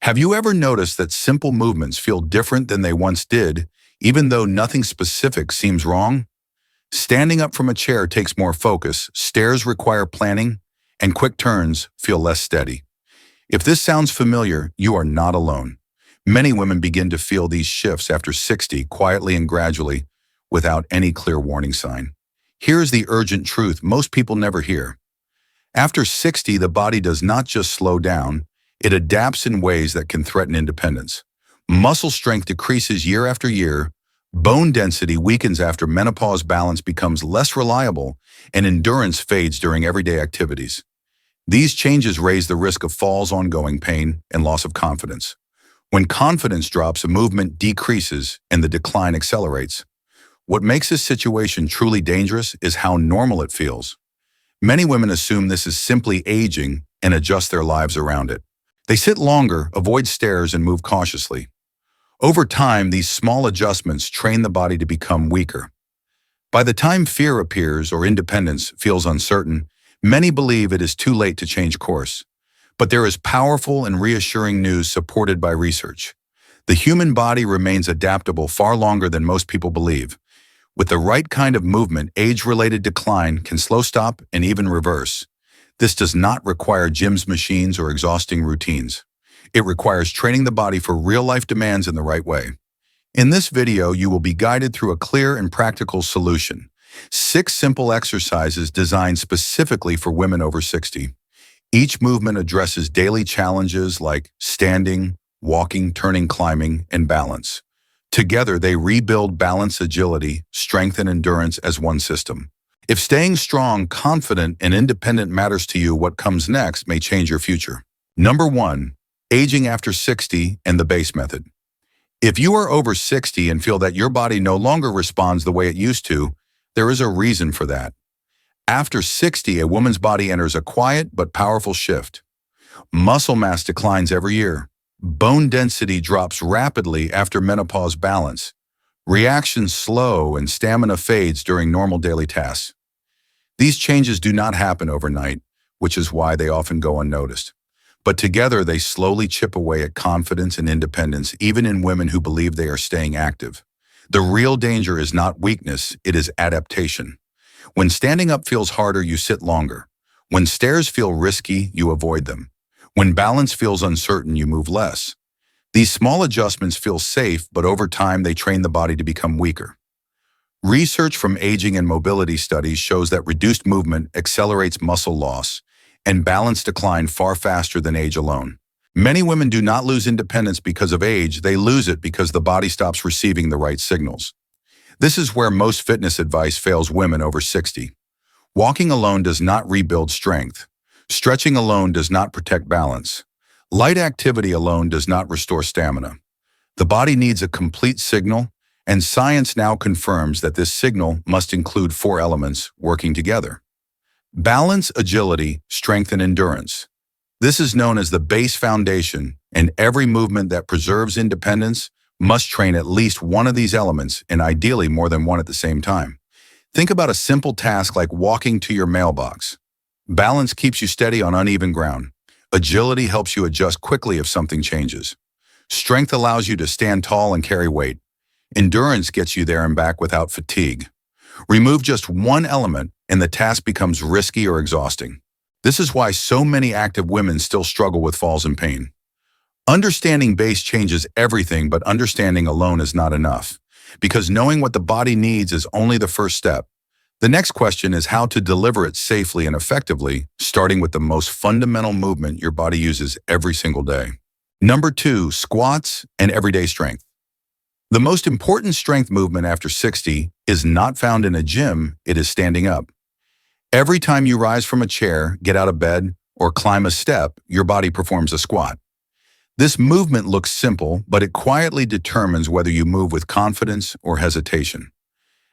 Have you ever noticed that simple movements feel different than they once did, even though nothing specific seems wrong? Standing up from a chair takes more focus, stairs require planning, and quick turns feel less steady. If this sounds familiar, you are not alone. Many women begin to feel these shifts after 60, quietly and gradually, without any clear warning sign. Here is the urgent truth most people never hear. After 60, the body does not just slow down, it adapts in ways that can threaten independence. Muscle strength decreases year after year, bone density weakens after menopause, balance becomes less reliable, and endurance fades during everyday activities. These changes raise the risk of falls, ongoing pain, and loss of confidence. When confidence drops, a movement decreases and the decline accelerates. What makes this situation truly dangerous is how normal it feels. Many women assume this is simply aging and adjust their lives around it. They sit longer, avoid stairs, and move cautiously. Over time, these small adjustments train the body to become weaker. By the time fear appears or independence feels uncertain, many believe it is too late to change course. But there is powerful and reassuring news supported by research. The human body remains adaptable far longer than most people believe. With the right kind of movement, age-related decline can slow, stop, and even reverse. This does not require gyms, machines, or exhausting routines. It requires training the body for real-life demands in the right way. In this video, you will be guided through a clear and practical solution. 6 simple exercises designed specifically for women over 60. Each movement addresses daily challenges like standing, walking, turning, climbing, and balance. Together, they rebuild balance, agility, strength, and endurance as one system. If staying strong, confident, and independent matters to you, what comes next may change your future. Number 1, aging after 60 and the BASE method. If you are over 60 and feel that your body no longer responds the way it used to, there is a reason for that. After 60, a woman's body enters a quiet but powerful shift. Muscle mass declines every year. Bone density drops rapidly after menopause, balance. Reactions slow and stamina fades during normal daily tasks. These changes do not happen overnight, which is why they often go unnoticed. But together, they slowly chip away at confidence and independence, even in women who believe they are staying active. The real danger is not weakness, it is adaptation. When standing up feels harder, you sit longer. When stairs feel risky, you avoid them. When balance feels uncertain, you move less. These small adjustments feel safe, but over time, they train the body to become weaker. Research from aging and mobility studies shows that reduced movement accelerates muscle loss, and balance decline far faster than age alone. Many women do not lose independence because of age, they lose it because the body stops receiving the right signals. This is where most fitness advice fails women over 60. Walking alone does not rebuild strength. Stretching alone does not protect balance. Light activity alone does not restore stamina. The body needs a complete signal, and science now confirms that this signal must include 4 elements working together. Balance, agility, strength, and endurance. This is known as the base foundation, and every movement that preserves independence must train at least one of these elements, and ideally more than one at the same time. Think about a simple task like walking to your mailbox. Balance keeps you steady on uneven ground. Agility helps you adjust quickly if something changes. Strength allows you to stand tall and carry weight. Endurance gets you there and back without fatigue. Remove just one element, and the task becomes risky or exhausting. This is why so many active women still struggle with falls and pain. Understanding BASE changes everything, but understanding alone is not enough, because knowing what the body needs is only the first step. The next question is how to deliver it safely and effectively, starting with the most fundamental movement your body uses every single day. Number 2, squats and everyday strength. The most important strength movement after 60 is not found in a gym, it is standing up. Every time you rise from a chair, get out of bed, or climb a step, your body performs a squat. This movement looks simple, but it quietly determines whether you move with confidence or hesitation.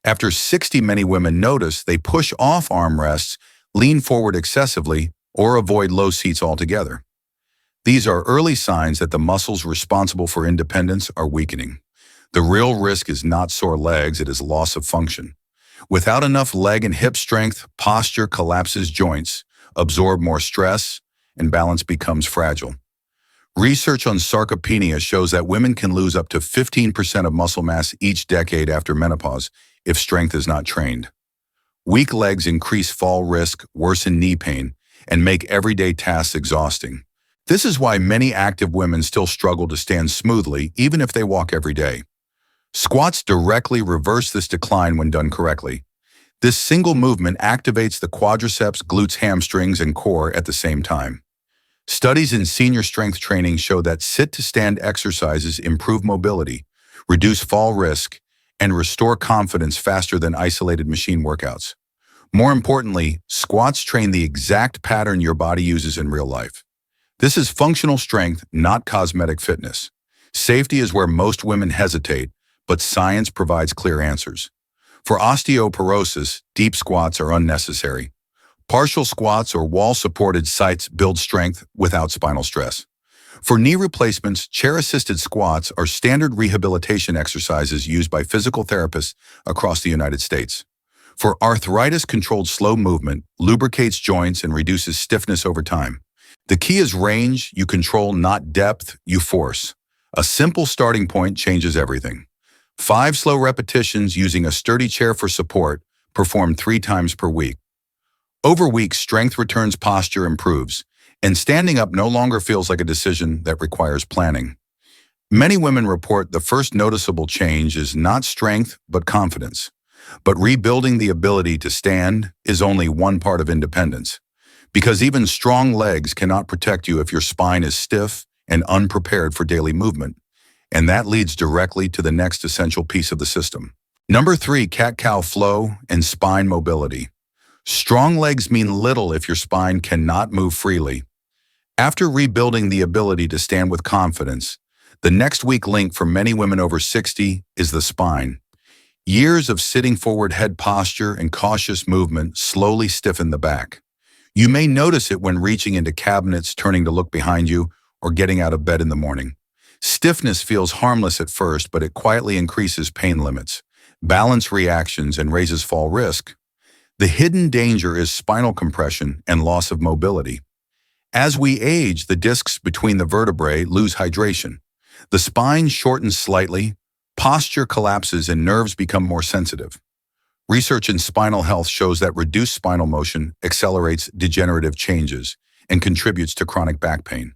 After 60, many women notice they push off armrests, lean forward excessively, or avoid low seats altogether. These are early signs that the muscles responsible for independence are weakening. The real risk is not sore legs, it is loss of function. Without enough leg and hip strength, posture collapses, joints absorb more stress, and balance becomes fragile. Research on sarcopenia shows that women can lose up to 15% of muscle mass each decade after menopause if strength is not trained. Weak legs increase fall risk, worsen knee pain, and make everyday tasks exhausting. This is why many active women still struggle to stand smoothly even if they walk every day. Squats directly reverse this decline when done correctly. This single movement activates the quadriceps, glutes, hamstrings, and core at the same time. Studies in senior strength training show that sit-to-stand exercises improve mobility, reduce fall risk, and restore confidence faster than isolated machine workouts. More importantly, squats train the exact pattern your body uses in real life. This is functional strength, not cosmetic fitness. Safety is where most women hesitate, but science provides clear answers. For osteoporosis, deep squats are unnecessary. Partial squats or wall-supported sites build strength without spinal stress. For knee replacements, chair-assisted squats are standard rehabilitation exercises used by physical therapists across the United States. For arthritis, controlled slow movement lubricates joints and reduces stiffness over time. The key is range. You control, not depth, you force. A simple starting point changes everything. 5 slow repetitions using a sturdy chair for support, performed 3 times per week. Over weeks, strength returns, posture improves, and standing up no longer feels like a decision that requires planning. Many women report the first noticeable change is not strength, but confidence. But rebuilding the ability to stand is only one part of independence, because even strong legs cannot protect you if your spine is stiff and unprepared for daily movement. And that leads directly to the next essential piece of the system. Number 3, cat-cow flow and spine mobility. Strong legs mean little if your spine cannot move freely. After rebuilding the ability to stand with confidence, the next weak link for many women over 60 is the spine. Years of sitting forward head posture and cautious movement slowly stiffen the back. You may notice it when reaching into cabinets, turning to look behind you, or getting out of bed in the morning. Stiffness feels harmless at first, but it quietly increases pain limits, balance reactions, and raises fall risk. The hidden danger is spinal compression and loss of mobility. As we age, the discs between the vertebrae lose hydration. The spine shortens slightly, posture collapses, and nerves become more sensitive. Research in spinal health shows that reduced spinal motion accelerates degenerative changes and contributes to chronic back pain.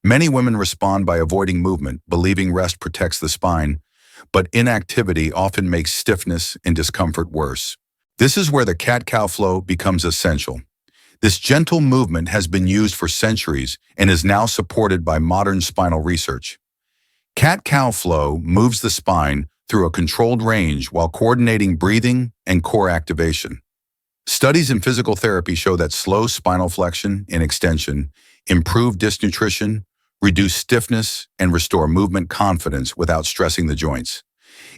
Many women respond by avoiding movement, believing rest protects the spine, but inactivity often makes stiffness and discomfort worse. This is where the cat-cow flow becomes essential. This gentle movement has been used for centuries and is now supported by modern spinal research. Cat-cow flow moves the spine through a controlled range while coordinating breathing and core activation. Studies in physical therapy show that slow spinal flexion and extension improve disc nutrition, reduce stiffness, and restore movement confidence without stressing the joints.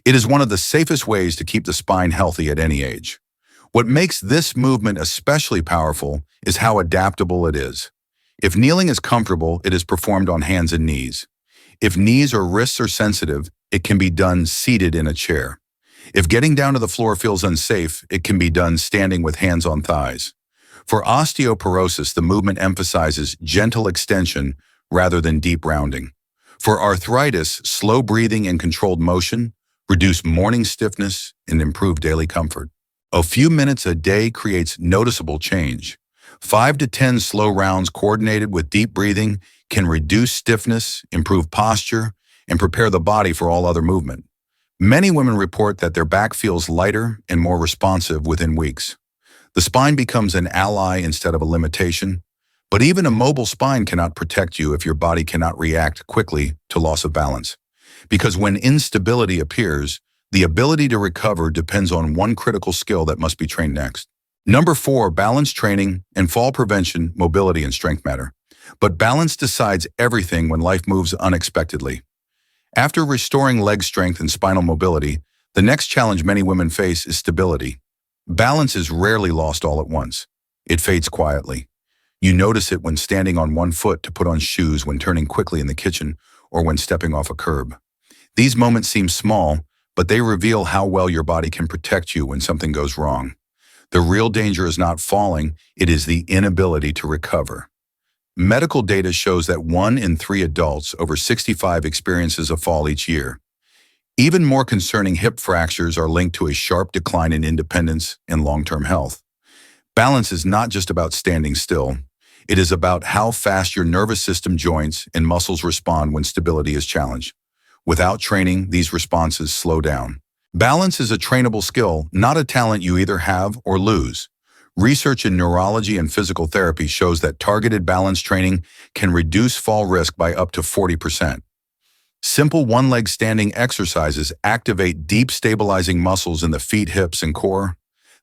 It is one of the safest ways to keep the spine healthy at any age. What makes this movement especially powerful is how adaptable it is. If kneeling is comfortable, it is performed on hands and knees. If knees or wrists are sensitive, it can be done seated in a chair. If getting down to the floor feels unsafe, it can be done standing with hands on thighs. For osteoporosis, the movement emphasizes gentle extension rather than deep rounding. For arthritis, slow breathing and controlled motion reduce morning stiffness and improve daily comfort. A few minutes a day creates noticeable change. 5 to 10 slow rounds coordinated with deep breathing can reduce stiffness, improve posture, and prepare the body for all other movement. Many women report that their back feels lighter and more responsive within weeks. The spine becomes an ally instead of a limitation, but even a mobile spine cannot protect you if your body cannot react quickly to loss of balance. Because when instability appears, the ability to recover depends on one critical skill that must be trained next. Number 4, balance training and fall prevention, mobility, and strength matter. But balance decides everything when life moves unexpectedly. After restoring leg strength and spinal mobility, the next challenge many women face is stability. Balance is rarely lost all at once. It fades quietly. You notice it when standing on one foot to put on shoes, when turning quickly in the kitchen, or when stepping off a curb. These moments seem small, but they reveal how well your body can protect you when something goes wrong. The real danger is not falling, it is the inability to recover. Medical data shows that 1 in 3 adults over 65 experiences a fall each year. Even more concerning, hip fractures are linked to a sharp decline in independence and long-term health. Balance is not just about standing still. It is about how fast your nervous system, joints, and muscles respond when stability is challenged. Without training, these responses slow down. Balance is a trainable skill, not a talent you either have or lose. Research in neurology and physical therapy shows that targeted balance training can reduce fall risk by up to 40%. Simple one-leg standing exercises activate deep stabilizing muscles in the feet, hips, and core.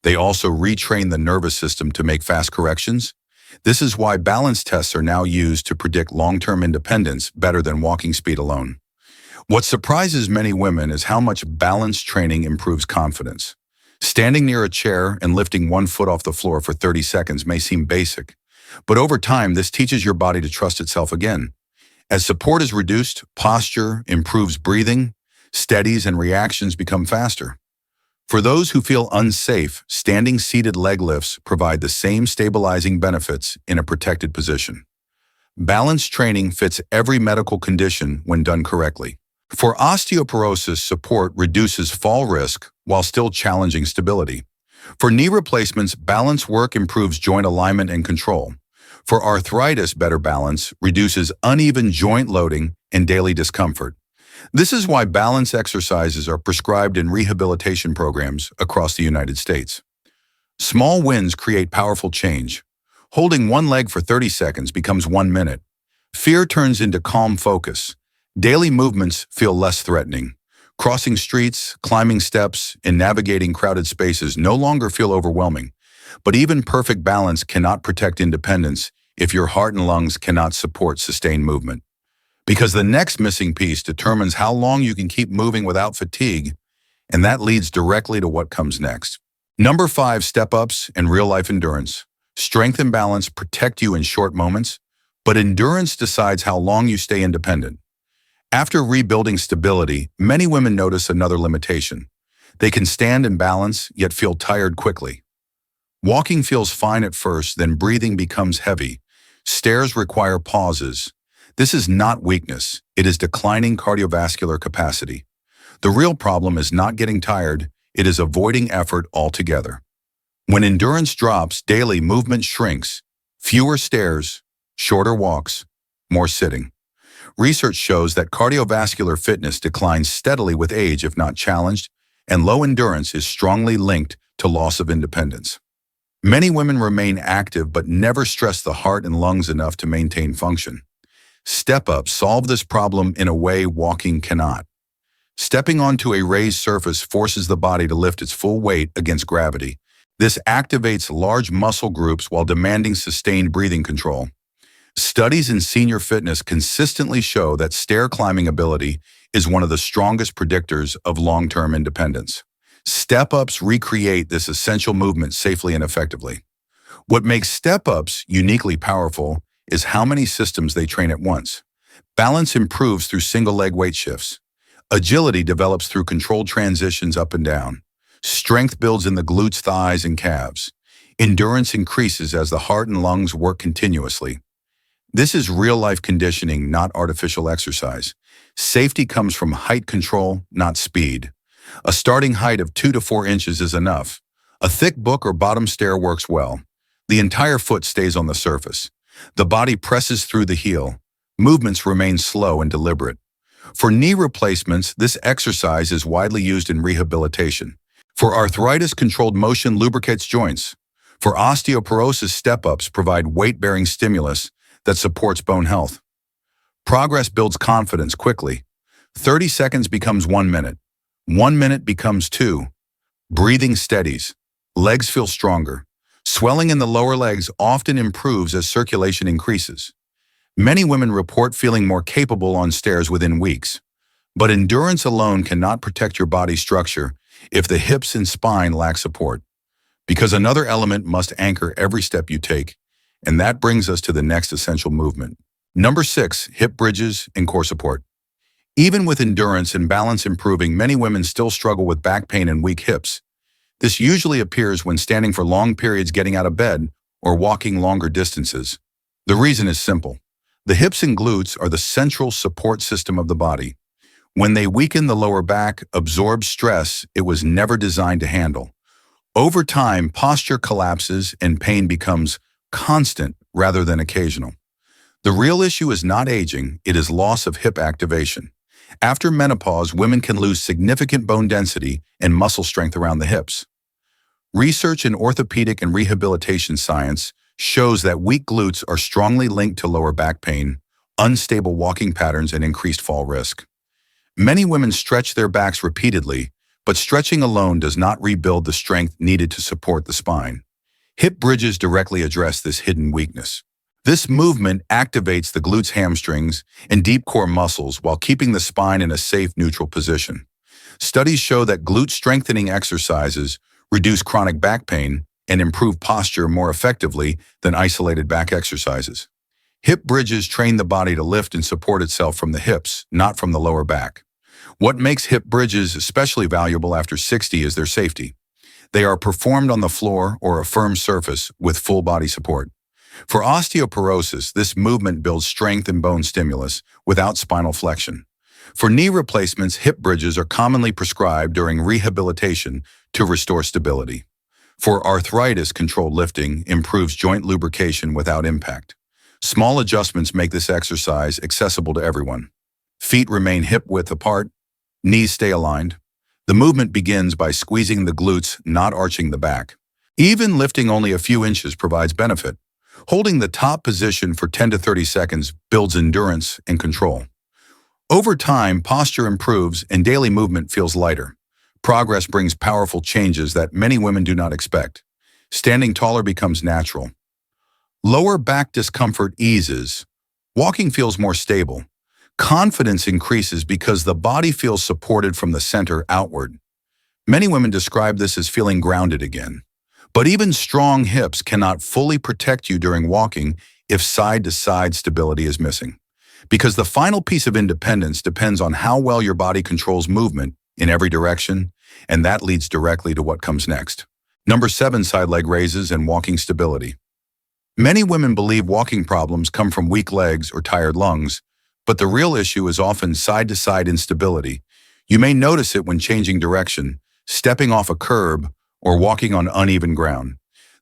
They also retrain the nervous system to make fast corrections. This is why balance tests are now used to predict long-term independence better than walking speed alone. What surprises many women is how much balance training improves confidence. Standing near a chair and lifting one foot off the floor for 30 seconds may seem basic, but over time, this teaches your body to trust itself again. As support is reduced, posture improves, breathing steadies, and reactions become faster. For those who feel unsafe, standing seated leg lifts provide the same stabilizing benefits in a protected position. Balance training fits every medical condition when done correctly. For osteoporosis, support reduces fall risk while still challenging stability. For knee replacements, balance work improves joint alignment and control. For arthritis, better balance reduces uneven joint loading and daily discomfort. This is why balance exercises are prescribed in rehabilitation programs across the United States. Small wins create powerful change. Holding one leg for 30 seconds becomes 1 minute. Fear turns into calm focus. Daily movements feel less threatening. Crossing streets, climbing steps, and navigating crowded spaces no longer feel overwhelming. But even perfect balance cannot protect independence if your heart and lungs cannot support sustained movement. Because the next missing piece determines how long you can keep moving without fatigue, and that leads directly to what comes next. Number 5, step-ups and real-life endurance. Strength and balance protect you in short moments, but endurance decides how long you stay independent. After rebuilding stability, many women notice another limitation. They can stand and balance, yet feel tired quickly. Walking feels fine at first, then breathing becomes heavy. Stairs require pauses. This is not weakness, it is declining cardiovascular capacity. The real problem is not getting tired, it is avoiding effort altogether. When endurance drops, daily movement shrinks. Fewer stairs, shorter walks, more sitting. Research shows that cardiovascular fitness declines steadily with age if not challenged, and low endurance is strongly linked to loss of independence. Many women remain active but never stress the heart and lungs enough to maintain function. Step-ups solve this problem in a way walking cannot. Stepping onto a raised surface forces the body to lift its full weight against gravity. This activates large muscle groups while demanding sustained breathing control. Studies in senior fitness consistently show that stair climbing ability is one of the strongest predictors of long-term independence. Step-ups recreate this essential movement safely and effectively. What makes step-ups uniquely powerful is how many systems they train at once. Balance improves through single-leg weight shifts. Agility develops through controlled transitions up and down. Strength builds in the glutes, thighs, and calves. Endurance increases as the heart and lungs work continuously. This is real-life conditioning, not artificial exercise. Safety comes from height control, not speed. A starting height of 2 to 4 inches is enough. A thick book or bottom stair works well. The entire foot stays on the surface. The body presses through the heel. Movements remain slow and deliberate. For knee replacements, this exercise is widely used in rehabilitation. For arthritis, controlled motion lubricates joints. For osteoporosis, step-ups provide weight-bearing stimulus that supports bone health. Progress builds confidence quickly. 30 seconds becomes 1 minute. 1 minute becomes 2. Breathing steadies. Legs feel stronger. Swelling in the lower legs often improves as circulation increases. Many women report feeling more capable on stairs within weeks. But endurance alone cannot protect your body structure if the hips and spine lack support. Because another element must anchor every step you take, and that brings us to the next essential movement. Number 6, hip bridges and core support. Even with endurance and balance improving, many women still struggle with back pain and weak hips. This usually appears when standing for long periods, getting out of bed, or walking longer distances. The reason is simple. The hips and glutes are the central support system of the body. When they weaken, the lower back absorbs stress it was never designed to handle. Over time, posture collapses and pain becomes constant rather than occasional. The real issue is not aging, it is loss of hip activation. After menopause, women can lose significant bone density and muscle strength around the hips. Research in orthopedic and rehabilitation science shows that weak glutes are strongly linked to lower back pain, unstable walking patterns, and increased fall risk. Many women stretch their backs repeatedly, but stretching alone does not rebuild the strength needed to support the spine. Hip bridges directly address this hidden weakness. This movement activates the glutes, hamstrings, and deep core muscles while keeping the spine in a safe, neutral position. Studies show that glute strengthening exercises reduce chronic back pain and improve posture more effectively than isolated back exercises. Hip bridges train the body to lift and support itself from the hips, not from the lower back. What makes hip bridges especially valuable after 60 is their safety. They are performed on the floor or a firm surface with full body support. For osteoporosis, this movement builds strength and bone stimulus without spinal flexion. For knee replacements, hip bridges are commonly prescribed during rehabilitation to restore stability. For arthritis, controlled lifting improves joint lubrication without impact. Small adjustments make this exercise accessible to everyone. Feet remain hip-width apart, knees stay aligned. The movement begins by squeezing the glutes, not arching the back. Even lifting only a few inches provides benefit. Holding the top position for 10 to 30 seconds builds endurance and control. Over time, posture improves and daily movement feels lighter. Progress brings powerful changes that many women do not expect. Standing taller becomes natural. Lower back discomfort eases. Walking feels more stable. Confidence increases because the body feels supported from the center outward. Many women describe this as feeling grounded again. But even strong hips cannot fully protect you during walking if side-to-side stability is missing. Because the final piece of independence depends on how well your body controls movement in every direction, and that leads directly to what comes next. Number 7, side leg raises and walking stability. Many women believe walking problems come from weak legs or tired lungs, but the real issue is often side-to-side instability. You may notice it when changing direction, stepping off a curb, or walking on uneven ground.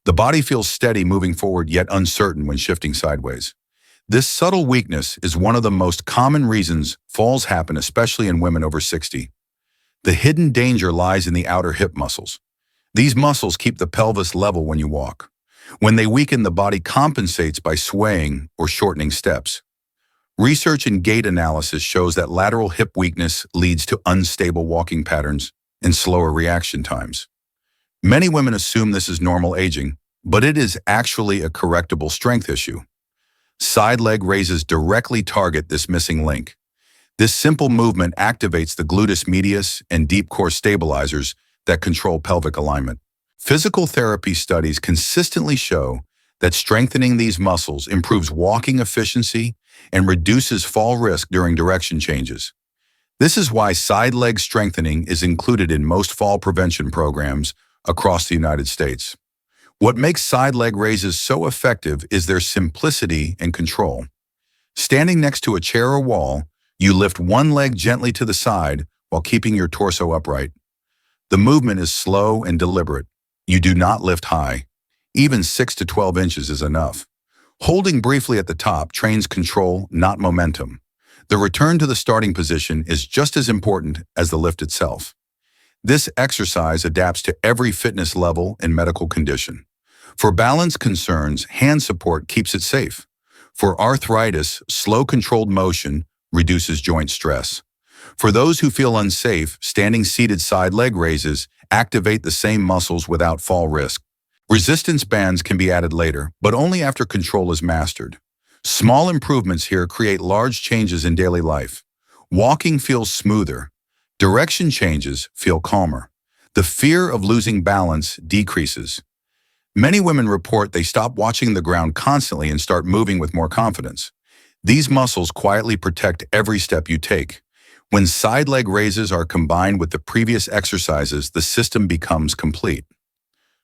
The body feels steady moving forward yet uncertain when shifting sideways. This subtle weakness is one of the most common reasons falls happen, especially in women over 60. The hidden danger lies in the outer hip muscles. These muscles keep the pelvis level when you walk. When they weaken, the body compensates by swaying or shortening steps. Research in gait analysis shows that lateral hip weakness leads to unstable walking patterns and slower reaction times. Many women assume this is normal aging, but it is actually a correctable strength issue. Side leg raises directly target this missing link. This simple movement activates the gluteus medius and deep core stabilizers that control pelvic alignment. Physical therapy studies consistently show that strengthening these muscles improves walking efficiency and reduces fall risk during direction changes. This is why side leg strengthening is included in most fall prevention programs across the United States. What makes side leg raises so effective is their simplicity and control. Standing next to a chair or wall, you lift one leg gently to the side while keeping your torso upright. The movement is slow and deliberate. You do not lift high. Even 6 to 12 inches is enough. Holding briefly at the top trains control, not momentum. The return to the starting position is just as important as the lift itself. This exercise adapts to every fitness level and medical condition. For balance concerns, hand support keeps it safe. For arthritis, slow controlled motion reduces joint stress. For those who feel unsafe, standing seated side leg raises activate the same muscles without fall risk. Resistance bands can be added later, but only after control is mastered. Small improvements here create large changes in daily life. Walking feels smoother. Direction changes feel calmer. The fear of losing balance decreases. Many women report they stop watching the ground constantly and start moving with more confidence. These muscles quietly protect every step you take. When side leg raises are combined with the previous exercises, the system becomes complete.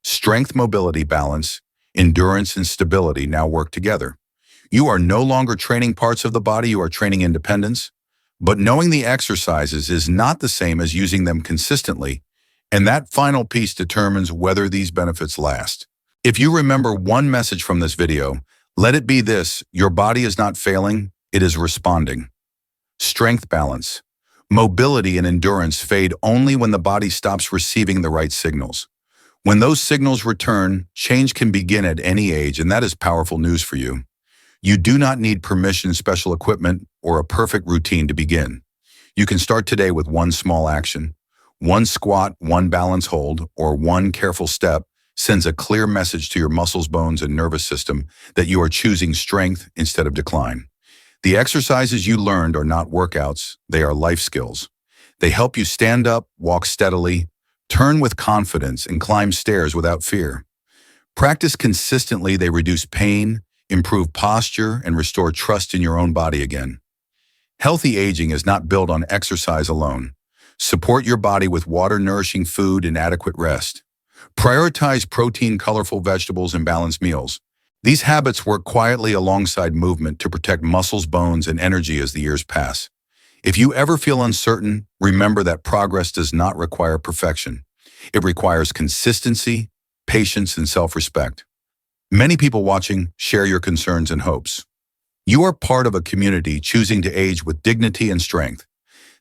Strength, mobility, balance, endurance, and stability now work together. You are no longer training parts of the body, you are training independence. But knowing the exercises is not the same as using them consistently, and that final piece determines whether these benefits last. If you remember one message from this video, let it be this: your body is not failing, it is responding. Strength balance. Mobility and endurance fade only when the body stops receiving the right signals. When those signals return, change can begin at any age, and that is powerful news for you. You do not need permission, special equipment, or a perfect routine to begin. You can start today with one small action. One squat, one balance hold, or one careful step sends a clear message to your muscles, bones, and nervous system that you are choosing strength instead of decline. The exercises you learned are not workouts, they are life skills. They help you stand up, walk steadily, turn with confidence, and climb stairs without fear. Practice consistently, they reduce pain, improve posture, and restore trust in your own body again. Healthy aging is not built on exercise alone. Support your body with water-nourishing food and adequate rest. Prioritize protein, colorful vegetables, and balanced meals. These habits work quietly alongside movement to protect muscles, bones, and energy as the years pass. If you ever feel uncertain, remember that progress does not require perfection. It requires consistency, patience, and self-respect. Many people watching share your concerns and hopes. You are part of a community choosing to age with dignity and strength.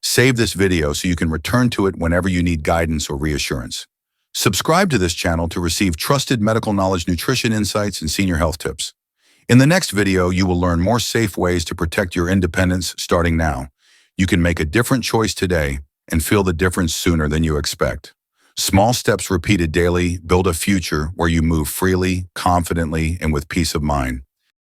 Save this video so you can return to it whenever you need guidance or reassurance. Subscribe to this channel to receive trusted medical knowledge, nutrition insights, and senior health tips. In the next video, you will learn more safe ways to protect your independence starting now. You can make a different choice today and feel the difference sooner than you expect. Small steps repeated daily build a future where you move freely, confidently, and with peace of mind.